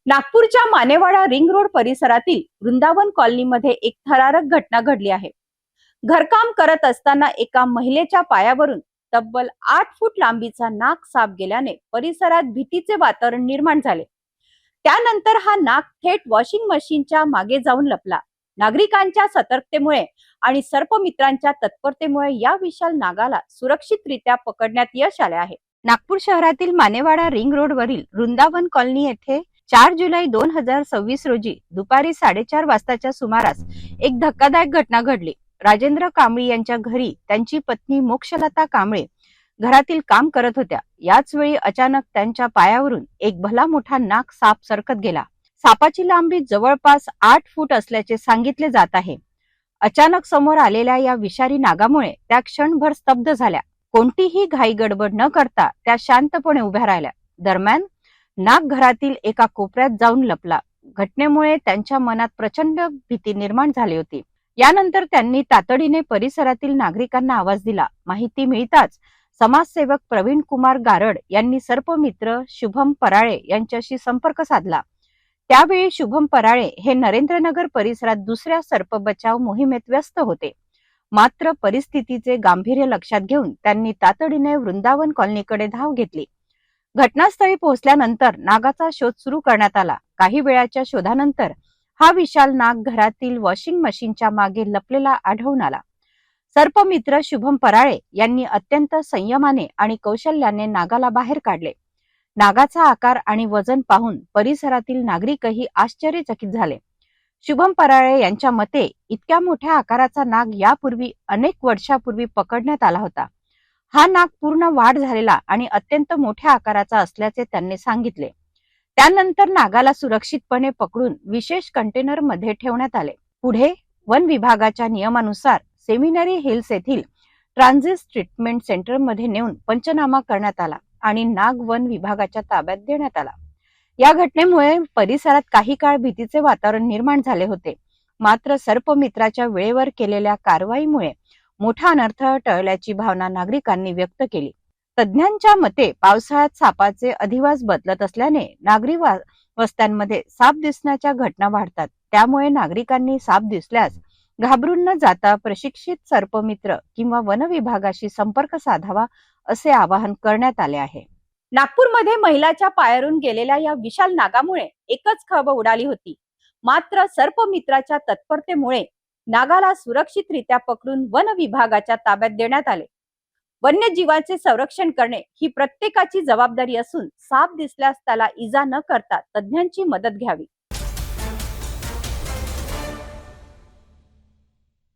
नागपूरच्या Manewada ring road परिसरातील वृंदावन कॉलनीमध्ये एक थरारक घटना घडली आहे। घरकाम करत असताना एका महिलेच्या पायावरून तब्बल 8 फूट लांबीचा नाग साप गेल्याने परिसरात भीतीचे वातावरण निर्माण झाले। त्यानंतर हा नाग थेट वॉशिंग मशीनच्या मागे जाऊन लपला। नागरिकांच्या सतर्कतेमुळे आणि सर्पमित्रांच्या तत्परतेमुळे या विशाल नागाला सुरक्षितरित्या पकडण्यात यश आले आहे। नागपूर शहरातील मानेवाडा रिंग रोड वरील वृंदावन कॉलनी येथे 4 जुलै 2026 रोजी दुपारी 4:30 वाजताच्या सुमारास एक धक्कादायक घटना घडली। राजेंद्र कांबळी यांच्या घरी त्यांची पत्नी मोक्षलता कांबळे घरातील काम करत होत्या। याच वेळी अचानक त्यांच्या पायावरून एक भला मोठा नाग साप सरकत गेला। सापाची लांबी जवळपास 8 फूट असल्याचे सांगितले जात आहे। अचानक समोर आलेल्या या विषारी नागामुळे त्या क्षणभर स्तब्ध झाल्या। कोणतीही घाई गडबड न करता त्या शांतपणे उभ्या राहिल्या। दरम्यान नाग घरातील एका कोपऱ्यात जाऊन लपला। घटनेमुळे त्यांच्या मनात प्रचंड भीती निर्माण झाली होती। यानंतर त्यांनी तातडीने परिसरातील नागरिकांना आवाज दिला। माहिती मिळताच समाजसेवक प्रवीण कुमार गारड यांनी सर्पमित्र शुभम पराळे यांच्याशी संपर्क साधला। त्यावेळी शुभम पराळे हे नरेंद्रनगर परिसरात दुसऱ्या सर्प बचाव मोहिमेत व्यस्त होते। मात्र परिस्थितीचे गांभीर्य लक्षात घेऊन त्यांनी तातडीने वृंदावन कॉलनीकडे धाव घेतली। घटनास्थळी पोहोचल्यानंतर नागाचा शोध सुरू करण्यात आला। काही वेळाच्या शोधानंतर हा विशाल नाग घरातील वॉशिंग मशीनच्या मागे लपलेला आढळून आला। सर्पमित्र शुभम पराळे यांनी अत्यंत संयमाने आणि कौशल्याने नागाला बाहेर काढले। नागाचा आकार आणि वजन पाहून परिसरातील नागरिकही आश्चर्यचकित झाले। शुभम पराळे यांच्या मते इतक्या मोठ्या आकाराचा नाग यापूर्वी अनेक वर्षापूर्वी पकडण्यात आला होता। हा नाग पूर्ण वाढ झालेला आणि अत्यंत मोठ्या आकाराचा असल्याचे त्यांनी सांगितले। त्यानंतर नागाला सुरक्षितपणे पकडून विशेष कंटेनर मध्ये ठेवण्यात आले। पुढे वन विभागाच्या नियमानुसार सेमिनरी हिल्स येथील ट्रान्झिट ट्रीटमेंट सेंटर मध्ये नेऊन पंचनामा करण्यात आला आणि नाग वन विभागाच्या ताब्यात देण्यात आला। या घटनेमुळे परिसरात काही काळ भीतीचे वातावरण निर्माण झाले होते। मात्र सर्पमित्राच्या वेळेवर केलेल्या कारवाईमुळे मोठा अनर्थ टळल्याची भावना नागरिकांनी व्यक्त केली। तज्ञांच्या मते पावसाळ्यात सापाचे अधिवास बदलत असल्याने नागरी वस्त्यांमध्ये साप दिसण्याच्या घटना वाढतात। त्यामुळे नागरिकांनी साप दिसल्यास घाबरून न जाता प्रशिक्षित सर्पमित्र किंवा वन विभागाशी संपर्क साधावा असे आवाहन करण्यात आले आहे। नागपूरमध्ये महिलाच्या पायावरून गेलेल्या या विशाल नागामुळे एकच खळबळ उडाली होती। मात्र सर्पमित्राच्या तत्परतेमुळे नागाला सुरक्षितरित्या पकडून वन विभागाच्या ताब्यात देण्यात आले। वन्यजीवांचे संरक्षण करणे ही प्रत्येकाची जबाबदारी असून साप दिसल्यास त्याला इजा न करता तज्ञांची मदत घ्यावी।